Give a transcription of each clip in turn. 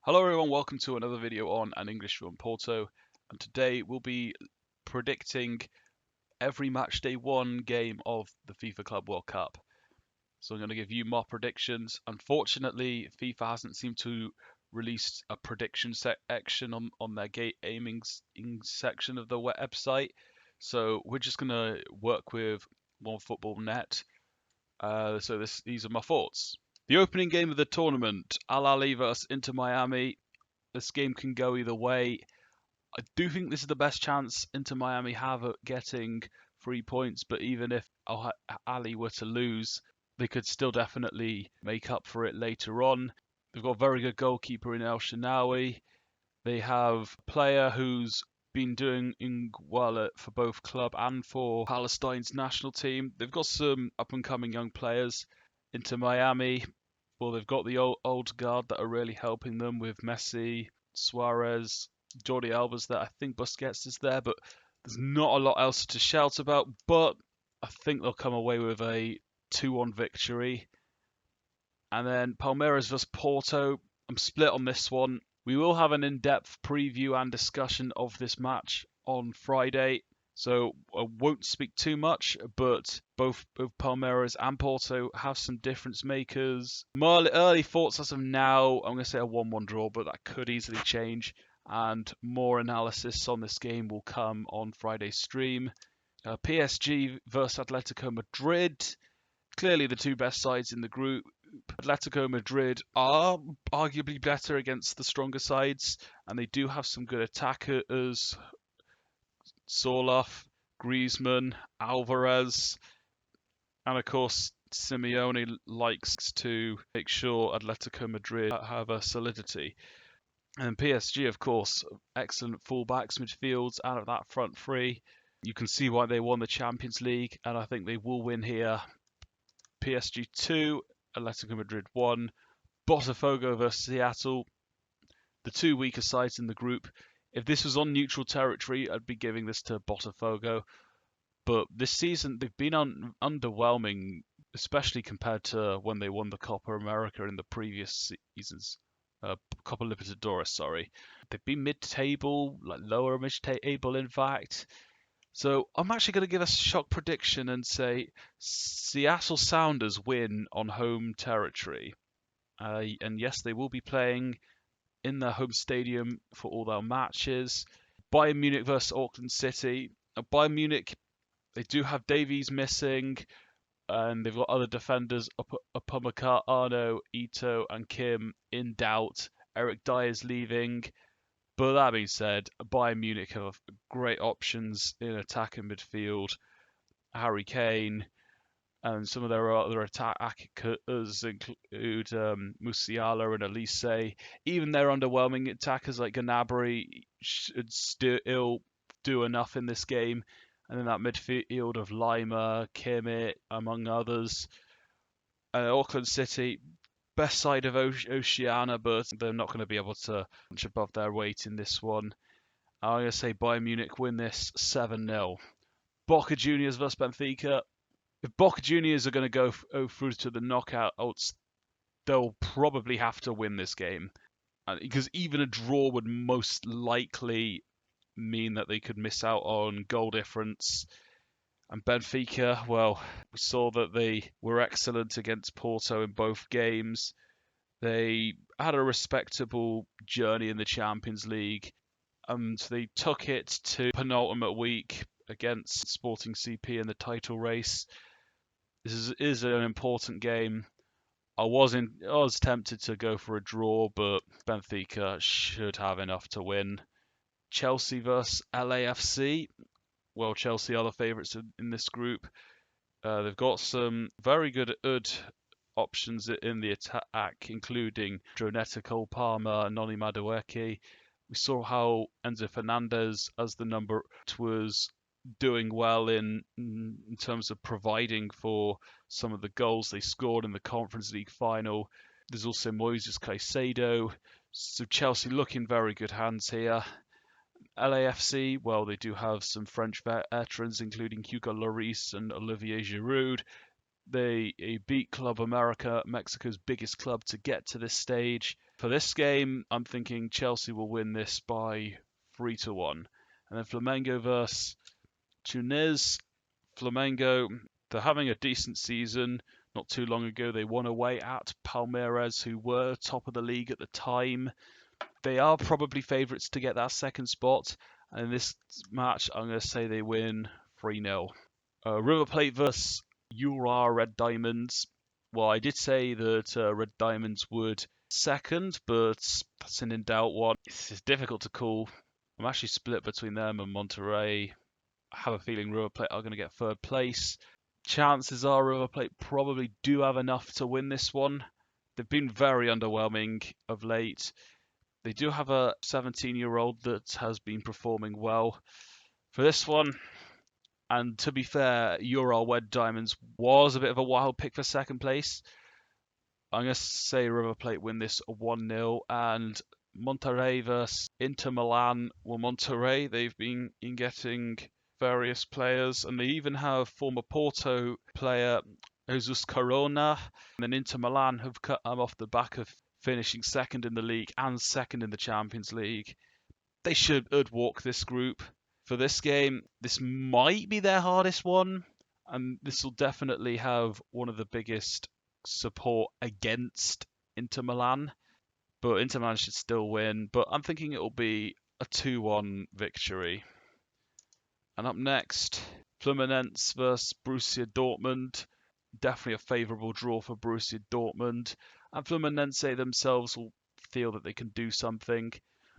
Hello everyone, welcome to another video on An English from Porto, and today we'll be predicting every match day one game of the FIFA Club World Cup. So I'm going to give you my predictions. Unfortunately, FIFA hasn't seemed to release a prediction section on their gaming section of the website, so we're just going to work with OneFootballNet. These are my thoughts. The opening game of the tournament, Al Ahly vs Inter Miami. This game can go either way. I do think this is the best chance Inter Miami have at getting 3 points, but even if Al Ahly were to lose, they could still definitely make up for it later on. They've got a very good goalkeeper in El Shaarawy. They have a player who's been doing well for both club and for Palestine's national team. They've got some up-and-coming young players. Inter Miami, well, they've got the old guard that are really helping them with Messi, Suarez, Jordi Alba's there. I think Busquets is there, but there's not a lot else to shout about. But I think they'll come away with a 2-1 victory. And then Palmeiras vs Porto. I'm split on this one. We will have an in-depth preview and discussion of this match on Friday. So I won't speak too much, but both Palmeiras and Porto have some difference makers. My early thoughts as of now, I'm going to say a 1-1 draw, but that could easily change. And more analysis on this game will come on Friday's stream. PSG versus Atletico Madrid. Clearly the two best sides in the group. Atletico Madrid are arguably better against the stronger sides, and they do have some good attackers. Sorloth, Griezmann, Alvarez, and of course Simeone likes to make sure Atletico Madrid have a solidity. And PSG, of course, excellent fullbacks, midfields, out of that front three. You can see why they won the Champions League, and I think they will win here. PSG 2, Atletico Madrid 1. Botafogo versus Seattle, the two weaker sides in the group. If this was on neutral territory, I'd be giving this to Botafogo. But this season, they've been underwhelming, especially compared to when they won the Copa America in the previous seasons. Copa Libertadores, sorry. They've been mid-table, like lower mid-table, in fact. So I'm actually going to give a shock prediction and say Seattle Sounders win on home territory. And yes, they will be playing in their home stadium for all their matches. Bayern Munich versus Auckland City. Bayern Munich, they do have Davies missing, and they've got other defenders, Upamecano, Arno, Ito, and Kim in doubt. Eric Dyer's leaving. But that being said, Bayern Munich have great options in attack and midfield. Harry Kane, and some of their other attackers include Musiala and Elise. Even their underwhelming attackers like Gnabry should still do enough in this game. And then that midfield of Lima, Kimmich, among others. Auckland City, best side of Oceania, but they're not going to be able to punch above their weight in this one. I'm going to say Bayern Munich win this 7-0. Boca Juniors vs Benfica. If Boca Juniors are going to go through to the knockouts, they'll probably have to win this game. Because even a draw would most likely mean that they could miss out on goal difference. And Benfica, well, we saw that they were excellent against Porto in both games. They had a respectable journey in the Champions League, and they took it to penultimate week against Sporting CP in the title race. This is an important game. I was tempted to go for a draw, but Benfica should have enough to win. Chelsea versus LAFC. Well, Chelsea are the favourites in this group. They've got some very good options in the attack, including Dronetta Cole Palmer, Noni Madueke. We saw how Enzo Fernandez, as the number, was doing well in terms of providing for some of the goals they scored in the Conference League final. There's also Moises Caicedo. So Chelsea look in very good hands here. LAFC, well, they do have some French veterans, including Hugo Lloris and Olivier Giroud. They beat Club America, Mexico's biggest club, to get to this stage. For this game, I'm thinking Chelsea will win this by 3-1. And then Flamengo versus Tunis. Flamengo, they're having a decent season. Not too long ago, they won away at Palmeiras, who were top of the league at the time. They are probably favourites to get that second spot. And in this match, I'm going to say they win 3-0. River Plate versus Ura Red Diamonds. Well, I did say that Red Diamonds would second, but that's an in doubt one. It's difficult to call. I'm actually split between them and Monterrey. I have a feeling River Plate are going to get third place. Chances are River Plate probably do have enough to win this one. They've been very underwhelming of late. They do have a 17-year-old that has been performing well. For this one, and to be fair, Ural Red Diamonds was a bit of a wild pick for second place. I'm going to say River Plate win this 1-0, and Monterrey versus Inter Milan. Well, Monterrey, they've been getting various players, and they even have former Porto player Jesus Corona. And then Inter Milan have cut off the back of finishing second in the league and second in the Champions League. They should walk this group. For this game, this might be their hardest one, and this will definitely have one of the biggest support against Inter Milan. But Inter Milan should still win, but I'm thinking it will be a 2-1 victory. And up next, Fluminense versus Borussia Dortmund. Definitely a favourable draw for Borussia Dortmund. And Fluminense themselves will feel that they can do something.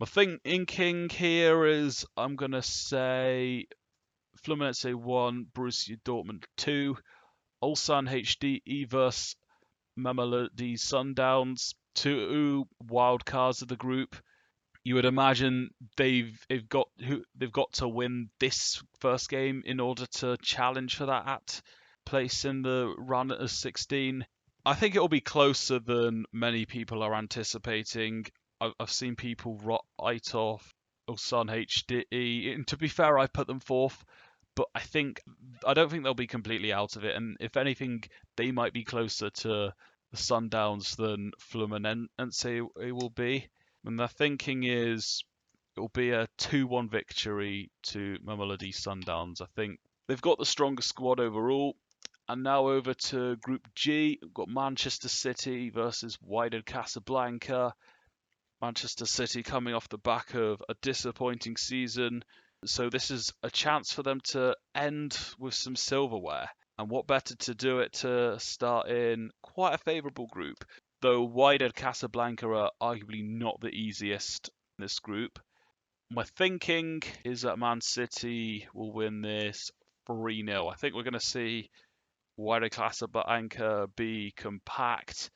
My thinking here is I'm going to say Fluminense 1, Borussia Dortmund 2. Ulsan HD versus Mamelodi Sundowns, 2 wild cards of the group. You would imagine they've got to win this first game in order to challenge for that place in the run at 16. I think it will be closer than many people are anticipating. I've seen people write off Ulsan HD, and to be fair, I put them fourth, but I don't think they'll be completely out of it. And if anything, they might be closer to the Sundowns than Fluminense will be. And their thinking is it will be a 2-1 victory to Mamelodi Sundowns. I think they've got the strongest squad overall. And now over to Group G. We've got Manchester City versus Wydad Casablanca. Manchester City coming off the back of a disappointing season. So this is a chance for them to end with some silverware. And what better to do it to start in quite a favourable group. Though Wydad Casablanca are arguably not the easiest in this group. My thinking is that Man City will win this 3-0. I think we're going to see Wydad Casablanca be compact,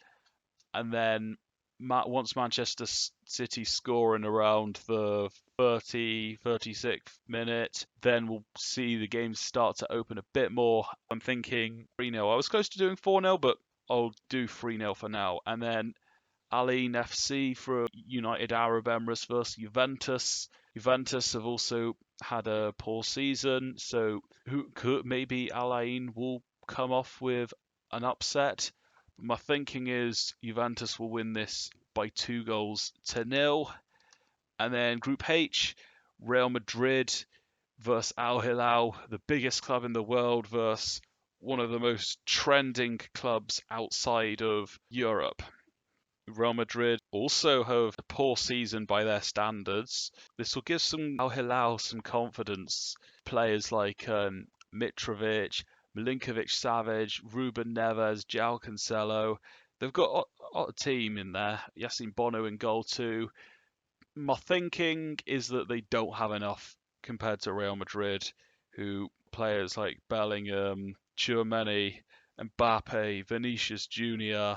and then once Manchester City score in around the 36th minute, then we'll see the game start to open a bit more. I'm thinking 3-0. I was close to doing 4-0, but I'll do 3-0 for now. And then Al Ain FC from United Arab Emirates versus Juventus. Juventus have also had a poor season, so maybe Al Ain will come off with an upset. My thinking is Juventus will win this by 2-0. And then Group H, Real Madrid versus Al Hilal, the biggest club in the world versus one of the most trending clubs outside of Europe. Real Madrid also have a poor season by their standards. This will give Al Hilal some confidence. Players like Mitrovic, Milinkovic-Savic, Ruben Neves, João Cancelo. They've got a team in there. Yassine Bono in goal too. My thinking is that they don't have enough compared to Real Madrid, who players like Bellingham, Tchouaméni, Mbappe, Vinicius Junior,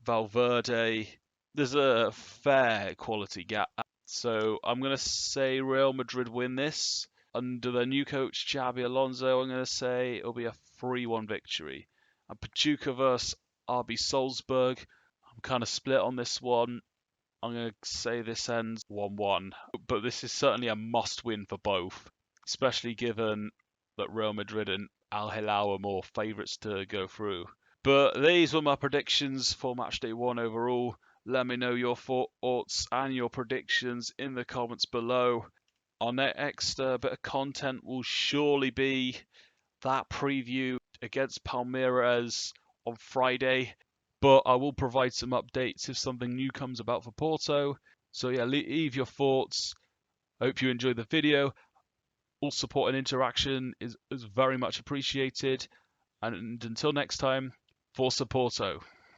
Valverde. There's a fair quality gap. So I'm going to say Real Madrid win this. Under their new coach, Xabi Alonso, I'm going to say it'll be a 3-1 victory. And Pachuca versus RB Salzburg. I'm kind of split on this one. I'm going to say this ends 1-1. But this is certainly a must-win for both, especially given that Real Madrid Al Hilal are more favourites to go through. But these were my predictions for matchday 1 overall. Let me know your thoughts and your predictions in the comments below. Our next bit of content will surely be that preview against Palmeiras on Friday, but I will provide some updates if something new comes about for Porto. So yeah, leave your thoughts. I hope you enjoyed the video. All support and interaction is very much appreciated. And until next time, Forza Porto.